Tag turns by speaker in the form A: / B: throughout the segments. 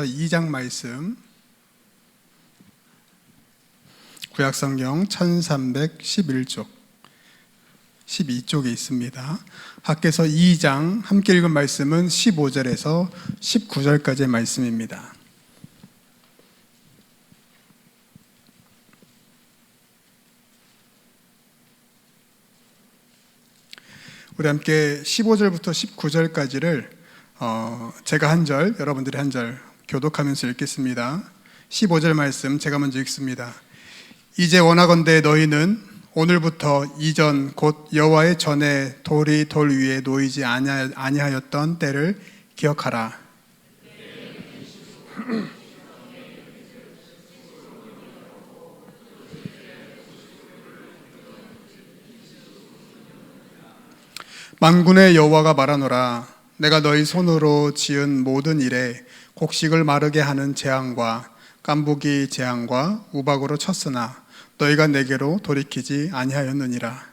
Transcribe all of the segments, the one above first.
A: 2장 말씀, 구약성경 1311쪽 12쪽에 있습니다. 학개서 2장 함께 읽은 말씀은 15절에서 19절까지의 말씀입니다. 우리 함께 15절부터 19절까지를 제가 한 절, 여러분들이 한 절 교독하면서 읽겠습니다. 15절 말씀 제가 먼저 읽습니다. 이제 원하건대 너희는 오늘부터 이전 곧 여호와의 전에 돌이 돌 위에 놓이지 아니하였던 때를 기억하라. 만군의 여호와가 말하노라. 내가 너희 손으로 지은 모든 일에 곡식을 마르게 하는 재앙과 깐부기 재앙과 우박으로 쳤으나 너희가 내게로 돌이키지 아니하였느니라.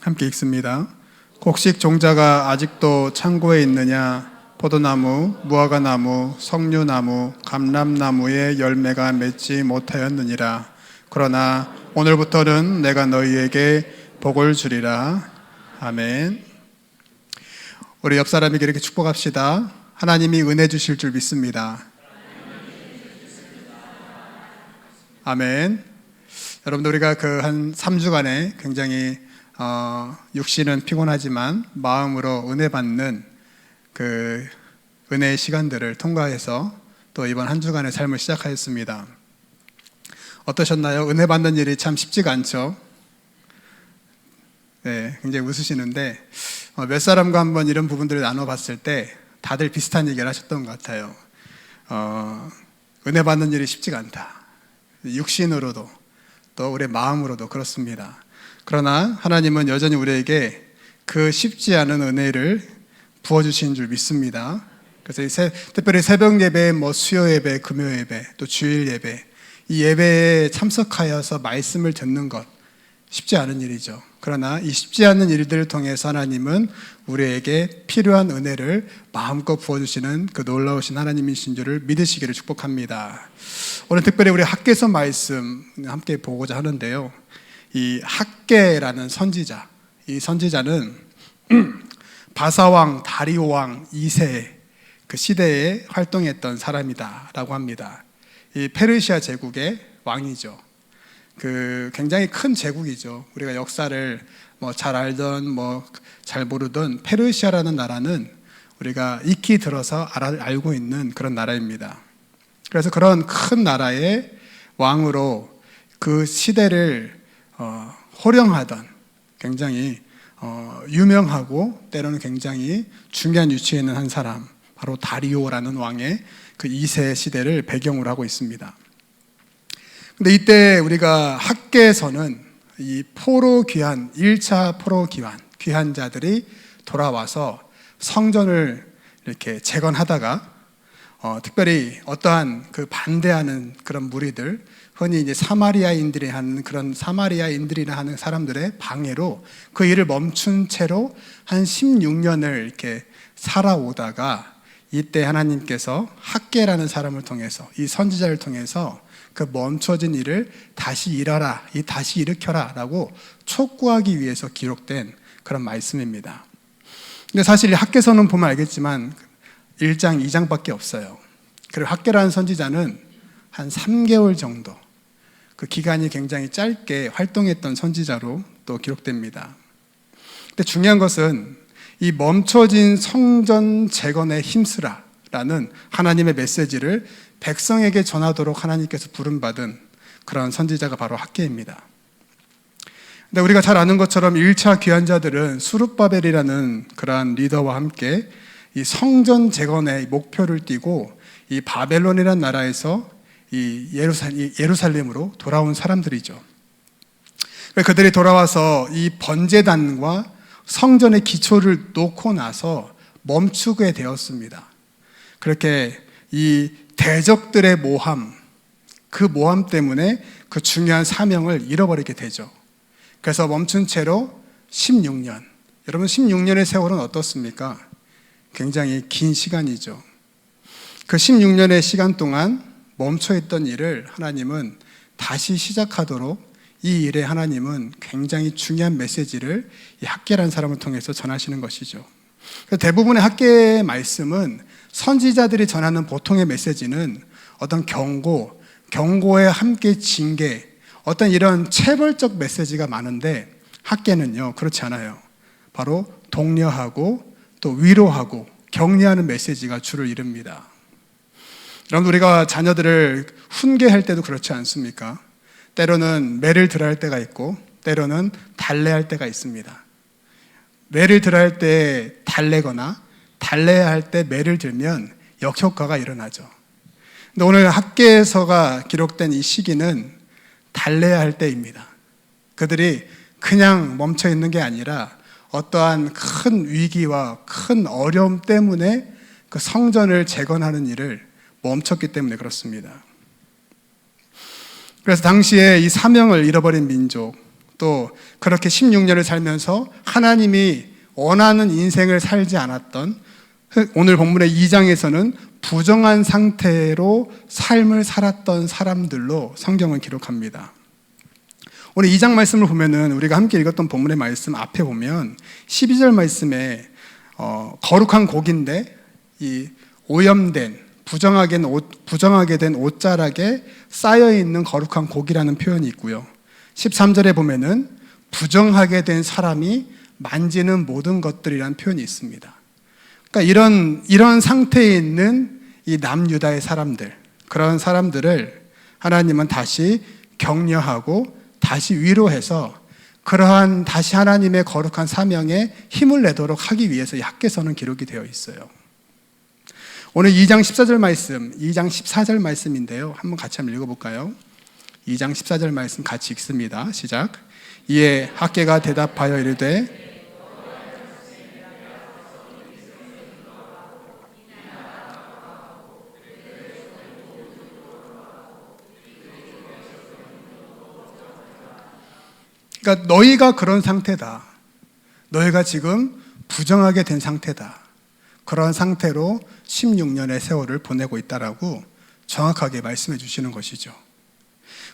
A: 함께 읽습니다. 곡식 종자가 아직도 창고에 있느냐? 포도나무, 무화과나무, 석류나무, 감람나무의 열매가 맺지 못하였느니라. 그러나 오늘부터는 내가 너희에게 복을 주리라. 아멘. 우리 옆 사람에게 이렇게 축복합시다. 하나님이 은혜 주실 줄 믿습니다. 아멘. 여러분들, 우리가 그 한 3주간에 굉장히 육신은 피곤하지만 마음으로 은혜 받는 그 은혜의 시간들을 통과해서 또 이번 한 주간의 삶을 시작하였습니다. 어떠셨나요? 은혜 받는 일이 참 쉽지가 않죠. 네, 굉장히 웃으시는데 몇 사람과 한번 이런 부분들을 나눠봤을 때 다들 비슷한 얘기를 하셨던 것 같아요. 은혜 받는 일이 쉽지가 않다. 육신으로도 또 우리의 마음으로도 그렇습니다. 그러나 하나님은 여전히 우리에게 그 쉽지 않은 은혜를 부어주신 줄 믿습니다. 그래서 특별히 새벽 예배, 수요 예배, 금요 예배, 또 주일 예배, 이 예배에 참석하여서 말씀을 듣는 것 쉽지 않은 일이죠. 그러나 이 쉽지 않은 일들을 통해서 하나님은 우리에게 필요한 은혜를 마음껏 부어주시는 그 놀라우신 하나님이신 줄을 믿으시기를 축복합니다. 오늘 특별히 우리 학개서 말씀 함께 보고자 하는데요. 이 학개라는 선지자, 이 선지자는 바사왕 다리오왕 2세 그 시대에 활동했던 사람이다라고 합니다. 이 페르시아 제국의 왕이죠. 그 굉장히 큰 제국이죠. 우리가 역사를 잘 알던 잘 모르던 페르시아라는 나라는 우리가 익히 들어서 알고 있는 그런 나라입니다. 그래서 그런 큰 나라의 왕으로 그 시대를 호령하던 굉장히 유명하고 때로는 굉장히 중요한 위치에 있는 한 사람, 바로 다리오라는 왕의 그 2세 시대를 배경으로 하고 있습니다. 근데 이때 우리가 학개서는 이 포로 귀환, 1차 포로 귀환자들이 돌아와서 성전을 이렇게 재건하다가 특별히 어떠한 그 반대하는 그런 무리들, 흔히 이제 사마리아인들이 하는 그런 사마리아인들이나 하는 사람들의 방해로 그 일을 멈춘 채로 한 16년을 이렇게 살아오다가 이때 하나님께서 학개라는 사람을 통해서, 이 선지자를 통해서 그 멈춰진 일을 다시 일하라, 다시 일으켜라 라고 촉구하기 위해서 기록된 그런 말씀입니다. 근데 사실 이 학개서는 보면 알겠지만 1장, 2장밖에 없어요. 그리고 학개라는 선지자는 한 3개월 정도, 그 기간이 굉장히 짧게 활동했던 선지자로 또 기록됩니다. 근데 중요한 것은 이 멈춰진 성전 재건에 힘쓰라라는 하나님의 메시지를 백성에게 전하도록 하나님께서 부름받은 그런 선지자가 바로 학개입니다. 근데 우리가 잘 아는 것처럼 1차 귀환자들은 수룹바벨이라는 그러한 리더와 함께 이 성전 재건의 목표를 띠고 이 바벨론이라는 나라에서 이 예루살렘으로 돌아온 사람들이죠. 그들이 돌아와서 이 번제단과 성전의 기초를 놓고 나서 멈추게 되었습니다. 그렇게 이 대적들의 모함, 그 모함 때문에 그 중요한 사명을 잃어버리게 되죠. 그래서 멈춘 채로 16년. 여러분 16년의 세월은 어떻습니까? 굉장히 긴 시간이죠. 그 16년의 시간 동안 멈춰있던 일을 하나님은 다시 시작하도록 이 일에 하나님은 굉장히 중요한 메시지를 이 학개라는 사람을 통해서 전하시는 것이죠. 대부분의 학개의 말씀은 선지자들이 전하는 보통의 메시지는 어떤 경고에 함께 징계, 어떤 이런 체벌적 메시지가 많은데 학개는요 그렇지 않아요. 바로 독려하고 또 위로하고 격려하는 메시지가 주를 이룹니다. 여러분 우리가 자녀들을 훈계할 때도 그렇지 않습니까? 때로는 매를 들어야 할 때가 있고 때로는 달래할 때가 있습니다. 매를 들어야 할 때 달래거나 달래야 할 때 매를 들면 역효과가 일어나죠. 근데 오늘 학개서가 기록된 이 시기는 달래야 할 때입니다. 그들이 그냥 멈춰 있는 게 아니라 어떠한 큰 위기와 큰 어려움 때문에 그 성전을 재건하는 일을 멈췄기 때문에 그렇습니다. 그래서 당시에 이 사명을 잃어버린 민족, 또 그렇게 16년을 살면서 하나님이 원하는 인생을 살지 않았던, 오늘 본문의 2장에서는 부정한 상태로 삶을 살았던 사람들로 성경을 기록합니다. 오늘 2장 말씀을 보면은 우리가 함께 읽었던 본문의 말씀 앞에 보면 12절 말씀에 거룩한 곡인데 이 오염된 부정하게 된 옷자락에 쌓여있는 거룩한 곡이라는 표현이 있고요. 13절에 보면은 부정하게 된 사람이 만지는 모든 것들이라는 표현이 있습니다. 그러니까 이런 상태에 있는 이 남유다의 사람들, 그런 사람들을 하나님은 다시 격려하고 다시 위로해서 그러한 다시 하나님의 거룩한 사명에 힘을 내도록 하기 위해서 이 학개서는 기록이 되어 있어요. 오늘 2장 14절 말씀, 2장 14절 말씀인데요. 한번 같이 한번 읽어볼까요? 2장 14절 말씀 같이 읽습니다. 시작. 이에 학개가 대답하여 이르되 그러니까 너희가 그런 상태다. 너희가 지금 부정하게 된 상태다. 그런 상태로 16년의 세월을 보내고 있다라고 정확하게 말씀해 주시는 것이죠.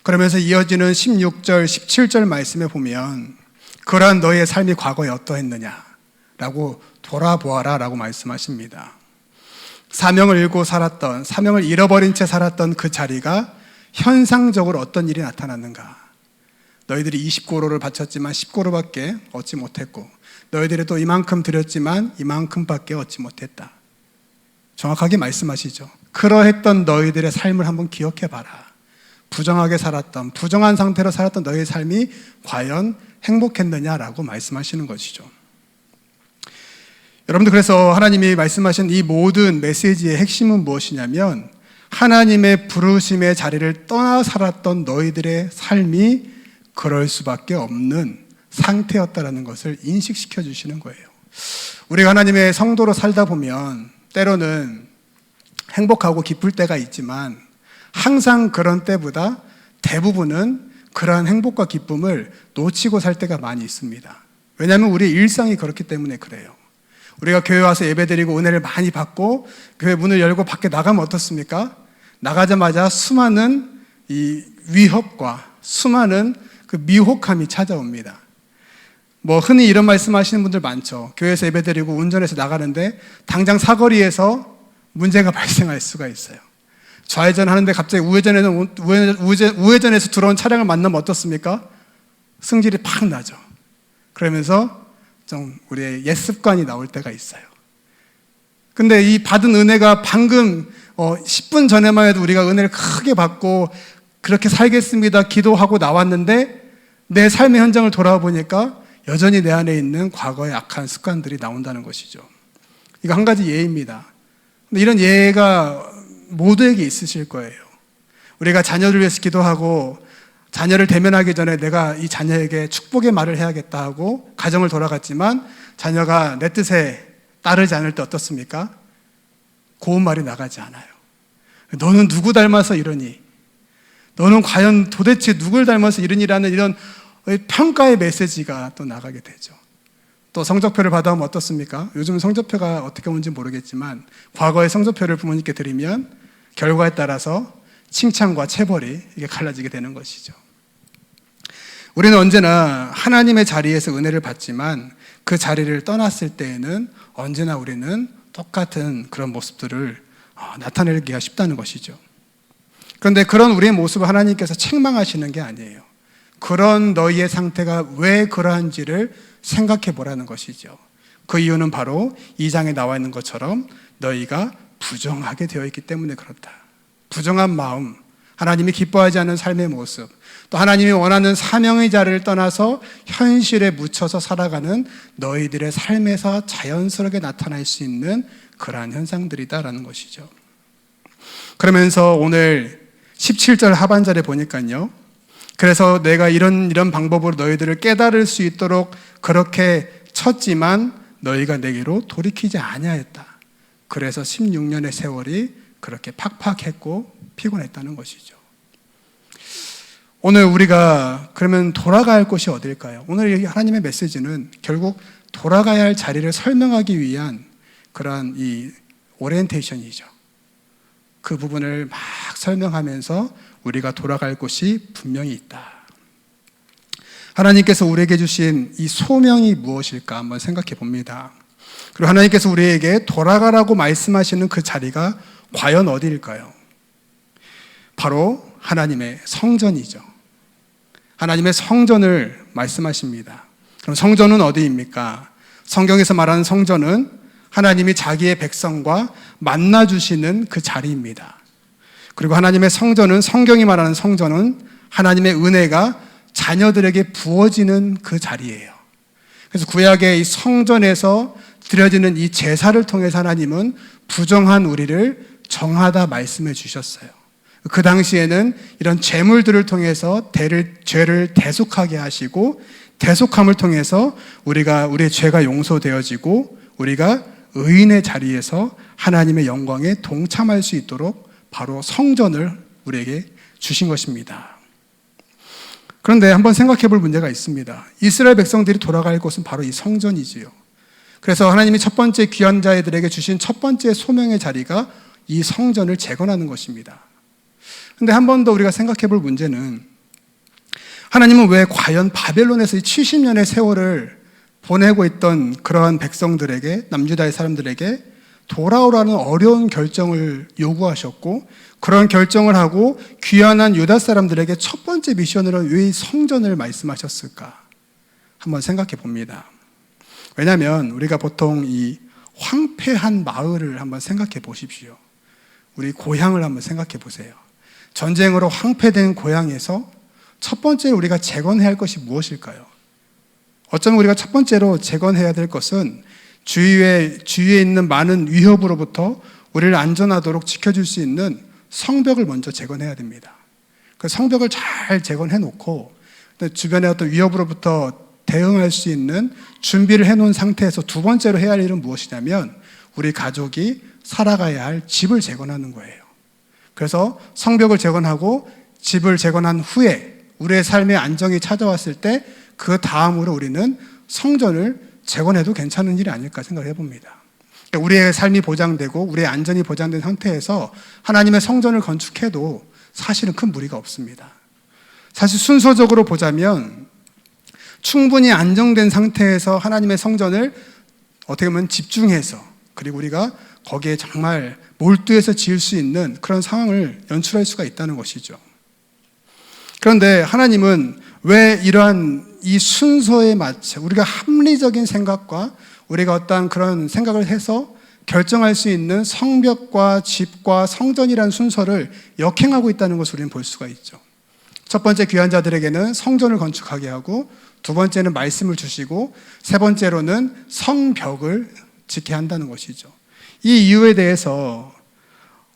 A: 그러면서 이어지는 16절, 17절 말씀에 보면 그러한 너희의 삶이 과거에 어떠했느냐라고 돌아보아라 라고 말씀하십니다. 사명을 잃어버린 채 살았던 그 자리가 현상적으로 어떤 일이 나타났는가? 너희들이 20고로를 바쳤지만 10고로밖에 얻지 못했고 너희들이 또 이만큼 드렸지만 이만큼밖에 얻지 못했다. 정확하게 말씀하시죠. 그러했던 너희들의 삶을 한번 기억해봐라. 부정하게 살았던, 부정한 상태로 살았던 너희의 삶이 과연 행복했느냐라고 말씀하시는 것이죠. 여러분들 그래서 하나님이 말씀하신 이 모든 메시지의 핵심은 무엇이냐면 하나님의 부르심의 자리를 떠나 살았던 너희들의 삶이 그럴 수밖에 없는 상태였다라는 것을 인식시켜 주시는 거예요. 우리가 하나님의 성도로 살다 보면 때로는 행복하고 기쁠 때가 있지만 항상 그런 때보다 대부분은 그러한 행복과 기쁨을 놓치고 살 때가 많이 있습니다. 왜냐하면 우리의 일상이 그렇기 때문에 그래요. 우리가 교회 와서 예배드리고 은혜를 많이 받고 교회 문을 열고 밖에 나가면 어떻습니까? 나가자마자 수많은 이 위협과 수많은 그 미혹함이 찾아옵니다. 뭐 흔히 이런 말씀하시는 분들 많죠. 교회에서 예배드리고 운전해서 나가는데 당장 사거리에서 문제가 발생할 수가 있어요. 좌회전 하는데 갑자기 우회전에서 들어온 차량을 만나면 어떻습니까? 승질이 팍 나죠. 그러면서 좀 우리의 옛 습관이 나올 때가 있어요. 근데 이 받은 은혜가 방금 10분 전에만 해도 우리가 은혜를 크게 받고 그렇게 살겠습니다 기도하고 나왔는데 내 삶의 현장을 돌아와 보니까 여전히 내 안에 있는 과거의 악한 습관들이 나온다는 것이죠. 이거 한 가지 예입니다. 근데 이런 예가 모두에게 있으실 거예요. 우리가 자녀를 위해서 기도하고 자녀를 대면하기 전에 내가 이 자녀에게 축복의 말을 해야겠다 하고 가정을 돌아갔지만 자녀가 내 뜻에 따르지 않을 때 어떻습니까? 고운 말이 나가지 않아요. 너는 누구 닮아서 이러니? 너는 과연 도대체 누굴 닮아서 이러니라는 이런 평가의 메시지가 또 나가게 되죠. 또 성적표를 받아오면 어떻습니까? 요즘 성적표가 어떻게 오는지 모르겠지만 과거의 성적표를 부모님께 드리면 결과에 따라서 칭찬과 체벌이 이게 갈라지게 되는 것이죠. 우리는 언제나 하나님의 자리에서 은혜를 받지만 그 자리를 떠났을 때에는 언제나 우리는 똑같은 그런 모습들을 나타내기가 쉽다는 것이죠. 그런데 그런 우리의 모습을 하나님께서 책망하시는 게 아니에요. 그런 너희의 상태가 왜 그러한지를 생각해 보라는 것이죠. 그 이유는 바로 2장에 나와 있는 것처럼 너희가 부정하게 되어 있기 때문에 그렇다. 부정한 마음, 하나님이 기뻐하지 않는 삶의 모습, 또 하나님이 원하는 사명의 자리를 떠나서 현실에 묻혀서 살아가는 너희들의 삶에서 자연스럽게 나타날 수 있는 그러한 현상들이다라는 것이죠. 그러면서 오늘 17절 하반절에 보니까요, 그래서 내가 이런 방법으로 너희들을 깨달을 수 있도록 그렇게 쳤지만 너희가 내게로 돌이키지 아니하였다. 그래서 16년의 세월이 그렇게 팍팍했고 피곤했다는 것이죠. 오늘 우리가 그러면 돌아가야 할 곳이 어딜까요? 오늘 하나님의 메시지는 결국 돌아가야 할 자리를 설명하기 위한 그러한 이 오리엔테이션이죠. 그 부분을 막 설명하면서 우리가 돌아갈 곳이 분명히 있다. 하나님께서 우리에게 주신 이 소명이 무엇일까 한번 생각해 봅니다. 그리고 하나님께서 우리에게 돌아가라고 말씀하시는 그 자리가 과연 어디일까요? 바로 하나님의 성전이죠. 하나님의 성전을 말씀하십니다. 그럼 성전은 어디입니까? 성경에서 말하는 성전은 하나님이 자기의 백성과 만나주시는 그 자리입니다. 그리고 하나님의 성전은, 성경이 말하는 성전은 하나님의 은혜가 자녀들에게 부어지는 그 자리예요. 그래서 구약의 이 성전에서 드려지는 이 제사를 통해서 하나님은 부정한 우리를 정하다 말씀해 주셨어요. 그 당시에는 이런 제물들을 통해서 죄를 대속하게 하시고, 대속함을 통해서 우리의 죄가 용서되어지고 우리가 의인의 자리에서 하나님의 영광에 동참할 수 있도록 바로 성전을 우리에게 주신 것입니다. 그런데 한번 생각해 볼 문제가 있습니다. 이스라엘 백성들이 돌아갈 곳은 바로 이 성전이지요. 그래서 하나님이 첫 번째 귀한 자들에게 주신 첫 번째 소명의 자리가 이 성전을 재건하는 것입니다. 그런데 한 번 더 우리가 생각해 볼 문제는, 하나님은 왜 과연 바벨론에서 70년의 세월을 보내고 있던 그러한 백성들에게, 남유다의 사람들에게 돌아오라는 어려운 결정을 요구하셨고, 그런 결정을 하고 귀환한 유다 사람들에게 첫 번째 미션으로 왜 성전을 말씀하셨을까? 한번 생각해 봅니다. 왜냐하면 우리가 보통 이 황폐한 마을을 한번 생각해 보십시오. 우리 고향을 한번 생각해 보세요. 전쟁으로 황폐된 고향에서 첫 번째로 우리가 재건해야 할 것이 무엇일까요? 어쩌면 우리가 첫 번째로 재건해야 될 것은 주위에 있는 많은 위협으로부터 우리를 안전하도록 지켜줄 수 있는 성벽을 먼저 재건해야 됩니다. 그 성벽을 잘 재건해 놓고 주변의 어떤 위협으로부터 대응할 수 있는 준비를 해놓은 상태에서 두 번째로 해야 할 일은 무엇이냐면 우리 가족이 살아가야 할 집을 재건하는 거예요. 그래서 성벽을 재건하고 집을 재건한 후에 우리의 삶의 안정이 찾아왔을 때 그 다음으로 우리는 성전을 재건해도 괜찮은 일이 아닐까 생각을 해봅니다. 그러니까 우리의 삶이 보장되고 우리의 안전이 보장된 상태에서 하나님의 성전을 건축해도 사실은 큰 무리가 없습니다. 사실 순서적으로 보자면 충분히 안정된 상태에서 하나님의 성전을 어떻게 보면 집중해서, 그리고 우리가 거기에 정말 몰두해서 지을 수 있는 그런 상황을 연출할 수가 있다는 것이죠. 그런데 하나님은 왜 이러한 이 순서에 맞춰 우리가 합리적인 생각과 우리가 어떠한 그런 생각을 해서 결정할 수 있는 성벽과 집과 성전이라는 순서를 역행하고 있다는 것을 우리는 볼 수가 있죠. 첫 번째 귀한 자들에게는 성전을 건축하게 하고, 두 번째는 말씀을 주시고, 세 번째로는 성벽을 짓게 한다는 것이죠. 이 이유에 대해서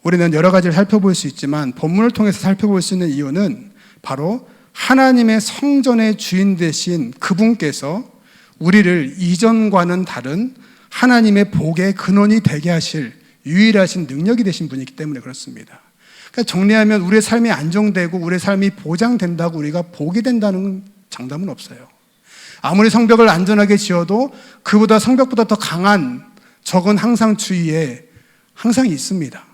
A: 우리는 여러 가지를 살펴볼 수 있지만 본문을 통해서 살펴볼 수 있는 이유는 바로 하나님의 성전의 주인 되신 그분께서 우리를 이전과는 다른 하나님의 복의 근원이 되게 하실 유일하신 능력이 되신 분이기 때문에 그렇습니다. 그러니까 정리하면 우리의 삶이 안정되고 우리의 삶이 보장된다고 우리가 복이 된다는 장담은 없어요. 아무리 성벽을 안전하게 지어도 그보다 성벽보다 더 강한 적은 항상 주위에 항상 있습니다.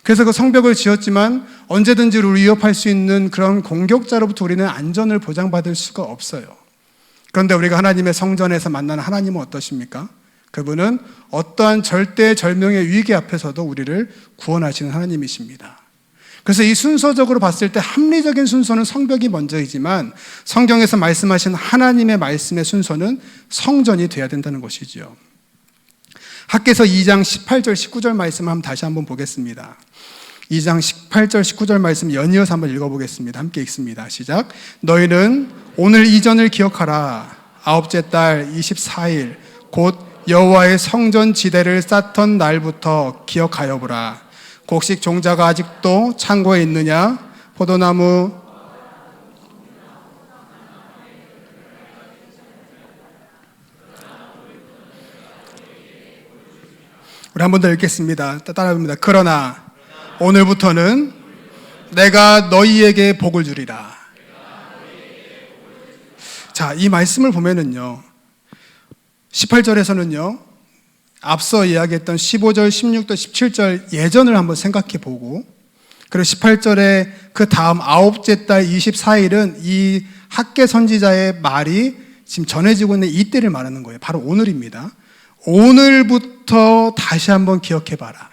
A: 그래서 그 성벽을 지었지만 언제든지 우리를 위협할 수 있는 그런 공격자로부터 우리는 안전을 보장받을 수가 없어요. 그런데 우리가 하나님의 성전에서 만나는 하나님은 어떠십니까? 그분은 어떠한 절대절명의 위기 앞에서도 우리를 구원하시는 하나님이십니다. 그래서 이 순서적으로 봤을 때 합리적인 순서는 성벽이 먼저이지만 성경에서 말씀하신 하나님의 말씀의 순서는 성전이 돼야 된다는 것이지요. 학개서 2장 18절 19절 말씀 한번 다시 한번 보겠습니다. 2장 18절 19절 말씀 연이어서 한번 읽어보겠습니다. 함께 읽습니다. 시작. 너희는 오늘 이전을 기억하라. 아홉째 달 24일 곧 여호와의 성전 지대를 쌓던 날부터 기억하여 보라. 곡식 종자가 아직도 창고에 있느냐? 포도나무 우리 한 번 더 읽겠습니다. 따라합니다. 그러나 오늘부터는 내가 너희에게 복을 주리라. 자, 이 말씀을 보면은요, 18절에서는요, 앞서 이야기했던 15절, 16절, 17절 예전을 한번 생각해 보고, 그리고 18절에 그 다음 아홉째 달 24일은 이 학개 선지자의 말이 지금 전해지고 있는 이때를 말하는 거예요. 바로 오늘입니다. 오늘부터 다시 한번 기억해 봐라.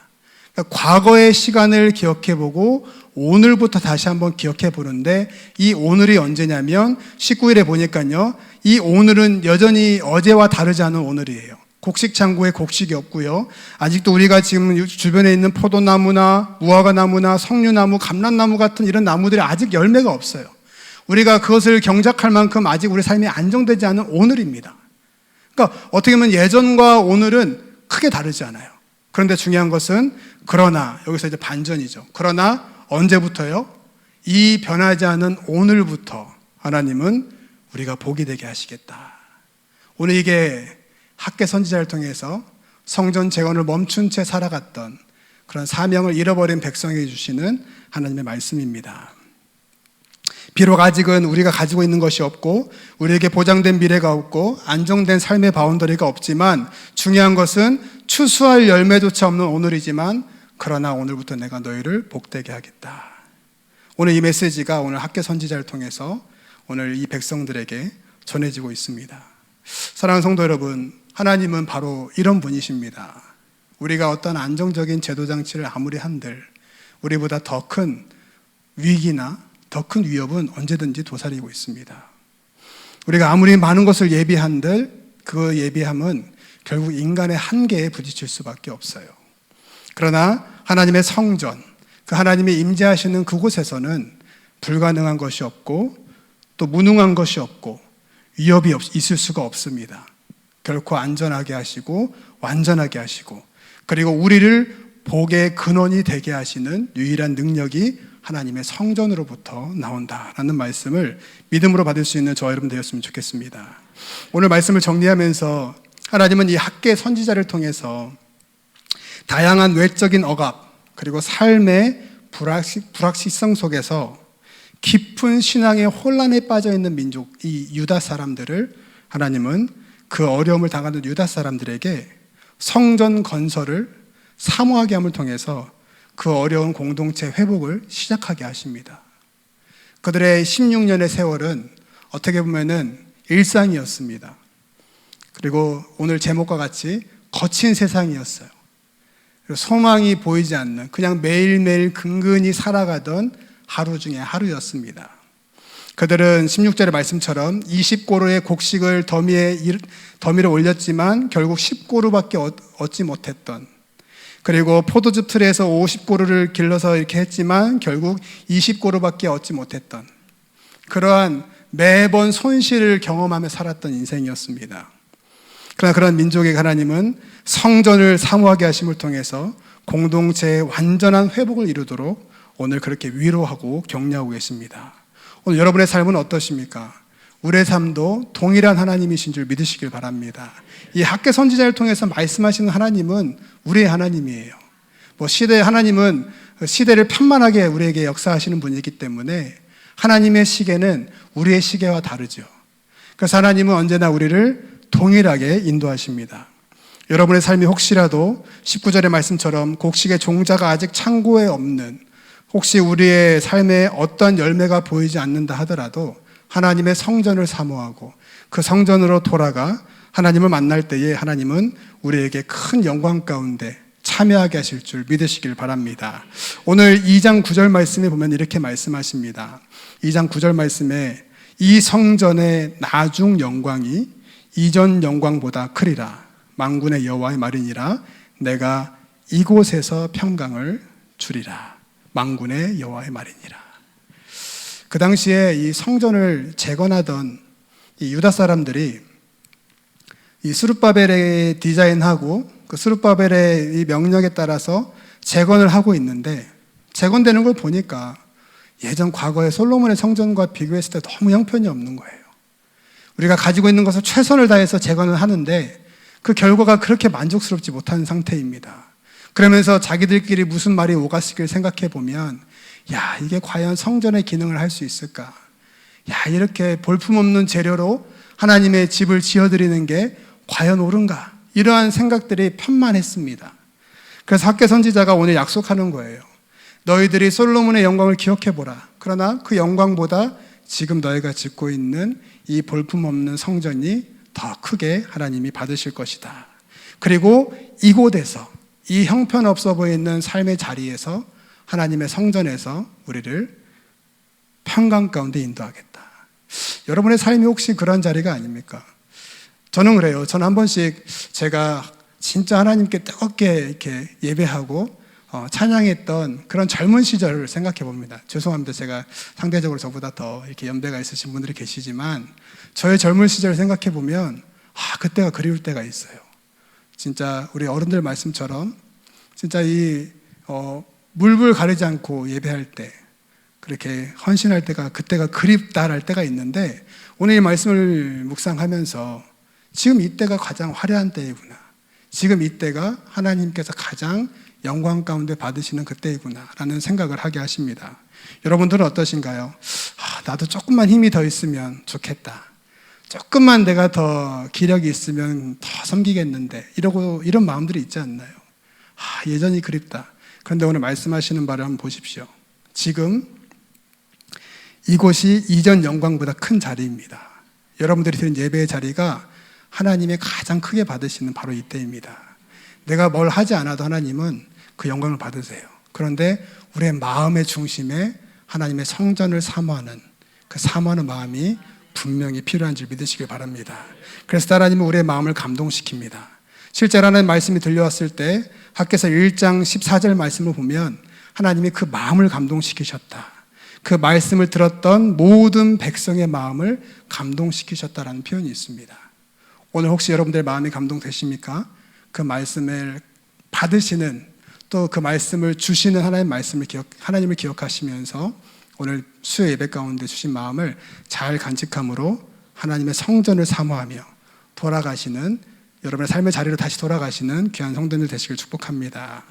A: 그러니까 과거의 시간을 기억해 보고 오늘부터 다시 한번 기억해 보는데 이 오늘이 언제냐면 19일에 보니까요. 이 오늘은 여전히 어제와 다르지 않은 오늘이에요. 곡식 창고에 곡식이 없고요. 아직도 우리가 지금 주변에 있는 포도나무나 무화과나무나 석류나무, 감람나무 같은 이런 나무들이 아직 열매가 없어요. 우리가 그것을 경작할 만큼 아직 우리 삶이 안정되지 않은 오늘입니다. 그러니까 어떻게 보면 예전과 오늘은 크게 다르지 않아요. 그런데 중요한 것은 그러나, 여기서 이제 반전이죠. 그러나 언제부터요? 이 변하지 않은 오늘부터 하나님은 우리가 복이 되게 하시겠다. 오늘 이게 학개 선지자를 통해서 성전 재건을 멈춘 채 살아갔던 그런 사명을 잃어버린 백성에게 주시는 하나님의 말씀입니다. 비록 아직은 우리가 가지고 있는 것이 없고 우리에게 보장된 미래가 없고 안정된 삶의 바운더리가 없지만 중요한 것은 추수할 열매조차 없는 오늘이지만 그러나 오늘부터 내가 너희를 복되게 하겠다. 오늘 이 메시지가 오늘 학개 선지자를 통해서 오늘 이 백성들에게 전해지고 있습니다. 사랑하는 성도 여러분, 하나님은 바로 이런 분이십니다. 우리가 어떤 안정적인 제도장치를 아무리 한들 우리보다 더 큰 위기나 더 큰 위협은 언제든지 도사리고 있습니다. 우리가 아무리 많은 것을 예비한들 그 예비함은 결국 인간의 한계에 부딪힐 수밖에 없어요. 그러나 하나님의 성전, 그 하나님이 임재하시는 그곳에서는 불가능한 것이 없고 또 무능한 것이 없고 위협이 있을 수가 없습니다. 결코 안전하게 하시고 완전하게 하시고 그리고 우리를 복의 근원이 되게 하시는 유일한 능력이 하나님의 성전으로부터 나온다라는 말씀을 믿음으로 받을 수 있는 저와 여러분 되었으면 좋겠습니다. 오늘 말씀을 정리하면서 하나님은 이 학개 선지자를 통해서 다양한 외적인 억압 그리고 삶의 불확실성 속에서 깊은 신앙의 혼란에 빠져 있는 민족, 이 유다 사람들을 하나님은 그 어려움을 당하는 유다 사람들에게 성전 건설을 사모하게 함을 통해서 그 어려운 공동체 회복을 시작하게 하십니다. 그들의 16년의 세월은 어떻게 보면은 일상이었습니다. 그리고 오늘 제목과 같이 거친 세상이었어요. 소망이 보이지 않는 그냥 매일매일 근근히 살아가던 하루 중에 하루였습니다. 그들은 16절의 말씀처럼 20고루의 곡식을 더미를 올렸지만 결국 10고루밖에 얻지 못했던, 그리고 포도즙 틀에서 50고루를 길러서 이렇게 했지만 결국 20고루밖에 얻지 못했던 그러한 매번 손실을 경험하며 살았던 인생이었습니다. 그러나 그런 민족의 하나님은 성전을 사모하게 하심을 통해서 공동체의 완전한 회복을 이루도록 오늘 그렇게 위로하고 격려하고 계십니다. 오늘 여러분의 삶은 어떠십니까? 우리의 삶도 동일한 하나님이신 줄 믿으시길 바랍니다. 이 학개 선지자를 통해서 말씀하시는 하나님은 우리의 하나님이에요. 하나님은 시대를 편만하게 우리에게 역사하시는 분이기 때문에 하나님의 시계는 우리의 시계와 다르죠. 그래서 하나님은 언제나 우리를 동일하게 인도하십니다. 여러분의 삶이 혹시라도 19절의 말씀처럼 곡식의 종자가 아직 창고에 없는, 혹시 우리의 삶에 어떤 열매가 보이지 않는다 하더라도 하나님의 성전을 사모하고 그 성전으로 돌아가 하나님을 만날 때에 하나님은 우리에게 큰 영광 가운데 참여하게 하실 줄 믿으시길 바랍니다. 오늘 2장 9절 말씀에 보면 이렇게 말씀하십니다. 2장 9절 말씀에 이 성전의 나중 영광이 이전 영광보다 크리라. 만군의 여호와의 말이니라. 내가 이곳에서 평강을 주리라. 만군의 여호와의 말이니라. 그 당시에 이 성전을 재건하던 이 유다 사람들이 이 스룹바벨의 디자인하고 그 스룹바벨의 이 명령에 따라서 재건을 하고 있는데, 재건되는 걸 보니까 예전 과거의 솔로몬의 성전과 비교했을 때 너무 형편이 없는 거예요. 우리가 가지고 있는 것을 최선을 다해서 재건을 하는데 그 결과가 그렇게 만족스럽지 못한 상태입니다. 그러면서 자기들끼리 무슨 말이 오갔을까 생각해 보면, 야, 이게 과연 성전의 기능을 할 수 있을까? 야, 이렇게 볼품없는 재료로 하나님의 집을 지어드리는 게 과연 옳은가? 이러한 생각들이 편만했습니다. 그래서 학개 선지자가 오늘 약속하는 거예요. 너희들이 솔로몬의 영광을 기억해보라. 그러나 그 영광보다 지금 너희가 짓고 있는 이 볼품없는 성전이 더 크게 하나님이 받으실 것이다. 그리고 이곳에서, 이 형편없어 보이는 삶의 자리에서, 하나님의 성전에서 우리를 평강 가운데 인도하겠다. 여러분의 삶이 혹시 그런 자리가 아닙니까? 저는 그래요. 저는 한 번씩 제가 진짜 하나님께 뜨겁게 이렇게 예배하고 찬양했던 그런 젊은 시절을 생각해 봅니다. 죄송합니다. 제가 상대적으로 저보다 더 이렇게 연배가 있으신 분들이 계시지만 저의 젊은 시절을 생각해 보면 그때가 그리울 때가 있어요. 진짜 우리 어른들 말씀처럼 진짜 이 물불 가리지 않고 예배할 때, 그렇게 헌신할 때가, 그때가 그립다할 때가 있는데, 오늘 이 말씀을 묵상하면서 지금 이때가 가장 화려한 때이구나, 지금 이때가 하나님께서 가장 영광 가운데 받으시는 그때이구나 라는 생각을 하게 하십니다. 여러분들은 어떠신가요? 나도 조금만 힘이 더 있으면 좋겠다, 조금만 내가 더 기력이 있으면 더 섬기겠는데, 이런 마음들이 있지 않나요? 예전이 그립다. 그런데 오늘 말씀하시는 바를 한번 보십시오. 지금 이곳이 이전 영광보다 큰 자리입니다. 여러분들이 드린 예배의 자리가 하나님의 가장 크게 받으시는 바로 이때입니다. 내가 뭘 하지 않아도 하나님은 그 영광을 받으세요. 그런데 우리의 마음의 중심에 하나님의 성전을 사모하는 그 사모하는 마음이 분명히 필요한 줄 믿으시길 바랍니다. 그래서 하나님은 우리의 마음을 감동시킵니다. 실제로 하나님 말씀이 들려왔을 때 학개서 1장 14절 말씀을 보면 하나님이 그 마음을 감동시키셨다. 그 말씀을 들었던 모든 백성의 마음을 감동시키셨다라는 표현이 있습니다. 오늘 혹시 여러분들의 마음이 감동되십니까? 그 말씀을 받으시는, 또 그 말씀을 주시는 하나님을 기억하시면서 오늘 수요 예배 가운데 주신 마음을 잘 간직함으로 하나님의 성전을 사모하며 돌아가시는, 여러분의 삶의 자리로 다시 돌아가시는 귀한 성도들 되시길 축복합니다.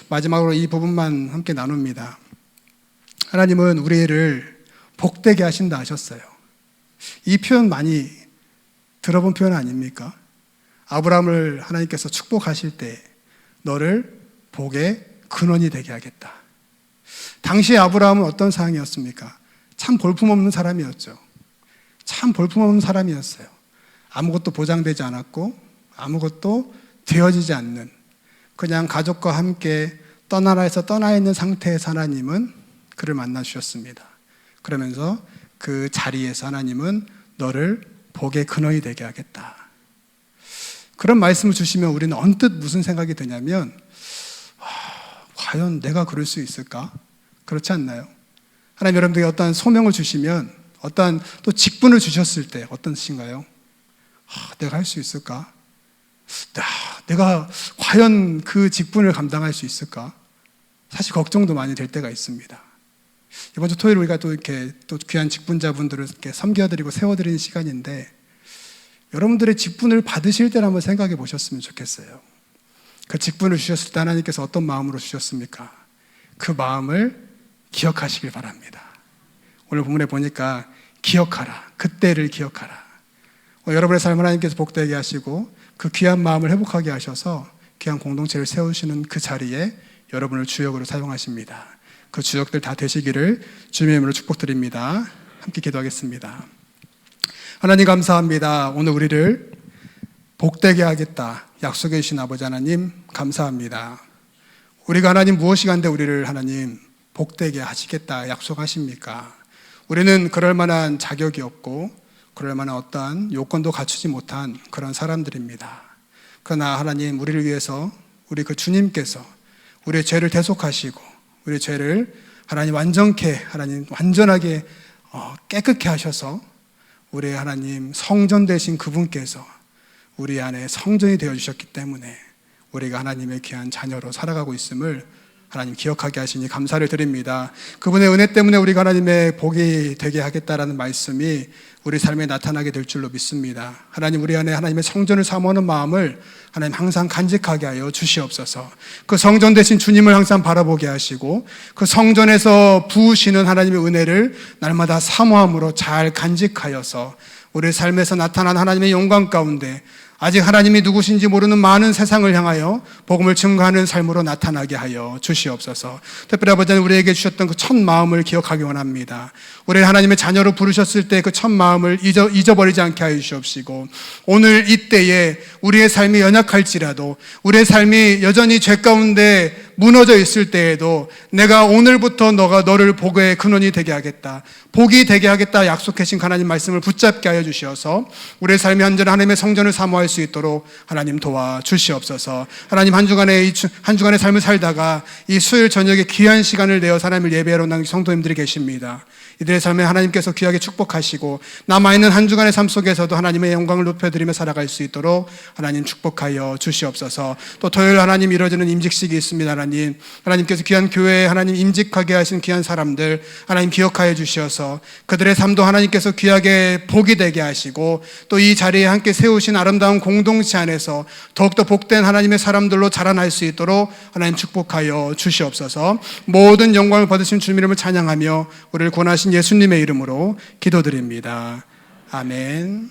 A: 마지막으로 이 부분만 함께 나눕니다. 하나님은 우리를 복되게 하신다 하셨어요. 이 표현 많이 들어본 표현 아닙니까? 아브라함을 하나님께서 축복하실 때 너를 복의 근원이 되게 하겠다. 당시에 아브라함은 어떤 상황이었습니까? 참 볼품없는 사람이었죠. 참 볼품없는 사람이었어요. 아무것도 보장되지 않았고 아무것도 되어지지 않는, 그냥 가족과 함께 떠나라에서 떠나 있는 상태에서 하나님은 그를 만나 주셨습니다. 그러면서 그 자리에서 하나님은 너를 복의 근원이 되게 하겠다. 그런 말씀을 주시면 우리는 언뜻 무슨 생각이 드냐면, 과연 내가 그럴 수 있을까? 그렇지 않나요? 하나님 여러분들에게 어떠한 소명을 주시면, 어떠한 또 직분을 주셨을 때 어떠신가요? 내가 할 수 있을까? 내가 과연 그 직분을 감당할 수 있을까? 사실 걱정도 많이 될 때가 있습니다. 이번 주 토요일 우리가 또 이렇게 또 귀한 직분자분들을 이렇게 섬겨드리고 세워드리는 시간인데, 여러분들의 직분을 받으실 때를 한번 생각해 보셨으면 좋겠어요. 그 직분을 주셨을 때 하나님께서 어떤 마음으로 주셨습니까? 그 마음을 기억하시길 바랍니다. 오늘 본문에 보니까 기억하라, 그때를 기억하라. 여러분의 삶을 하나님께서 복되게 하시고 그 귀한 마음을 회복하게 하셔서 귀한 공동체를 세우시는 그 자리에 여러분을 주역으로 사용하십니다. 그 주역들 다 되시기를 주님의 이름으로 축복드립니다. 함께 기도하겠습니다. 하나님 감사합니다. 오늘 우리를 복되게 하겠다 약속해 주신 아버지 하나님 감사합니다. 우리가 하나님 무엇이 간데 우리를 하나님 복되게 하시겠다 약속하십니까? 우리는 그럴 만한 자격이 없고 그럴 만한 어떠한 요건도 갖추지 못한 그런 사람들입니다. 그러나 하나님 우리를 위해서 우리 그 주님께서 우리의 죄를 대속하시고 우리의 죄를 하나님 완전하게 깨끗게 하셔서 우리의 하나님 성전 되신 그분께서 우리 안에 성전이 되어주셨기 때문에 우리가 하나님의 귀한 자녀로 살아가고 있음을 하나님 기억하게 하시니 감사를 드립니다. 그분의 은혜 때문에 우리가 하나님의 복이 되게 하겠다라는 말씀이 우리 삶에 나타나게 될 줄로 믿습니다. 하나님 우리 안에 하나님의 성전을 사모하는 마음을 하나님 항상 간직하게 하여 주시옵소서. 그 성전 되신 주님을 항상 바라보게 하시고 그 성전에서 부으시는 하나님의 은혜를 날마다 사모함으로 잘 간직하여서 우리 삶에서 나타난 하나님의 영광 가운데 아직 하나님이 누구신지 모르는 많은 세상을 향하여 복음을 증거하는 삶으로 나타나게 하여 주시옵소서. 특별히 아버지 하나님 우리에게 주셨던 그 첫 마음을 기억하기 원합니다. 우리를 하나님의 자녀로 부르셨을 때 그 첫 마음을 잊어버리지 않게 하여 주시옵시고 오늘 이때에 우리의 삶이 연약할지라도 우리의 삶이 여전히 죄 가운데 무너져 있을 때에도 내가 오늘부터 너를 복의 근원이 되게 하겠다, 복이 되게 하겠다 약속하신 하나님 말씀을 붙잡게 하여 주시어서 우리의 삶이 한전히 하나님의 성전을 사모할 수 있도록 하나님 도와주시옵소서. 하나님 한 주간의 삶을 살다가 이 수요일 저녁에 귀한 시간을 내어 하나님을 예배하러 나온 성도님들이 계십니다. 이들의 삶에 하나님께서 귀하게 축복하시고 남아있는 한 주간의 삶 속에서도 하나님의 영광을 높여드리며 살아갈 수 있도록 하나님 축복하여 주시옵소서. 또 토요일 하나님 이루어지는 임직식이 있습니다. 하나님께서 귀한 교회에 하나님 임직하게 하신 귀한 사람들 하나님 기억하여 주시어서 그들의 삶도 하나님께서 귀하게 복이 되게 하시고 또 이 자리에 함께 세우신 아름다운 공동체 안에서 더욱더 복된 하나님의 사람들로 자라날 수 있도록 하나님 축복하여 주시옵소서. 모든 영광을 받으신 주님 이름을 찬양하며 우리를 구원하신 예수님의 이름으로 기도드립니다. 아멘.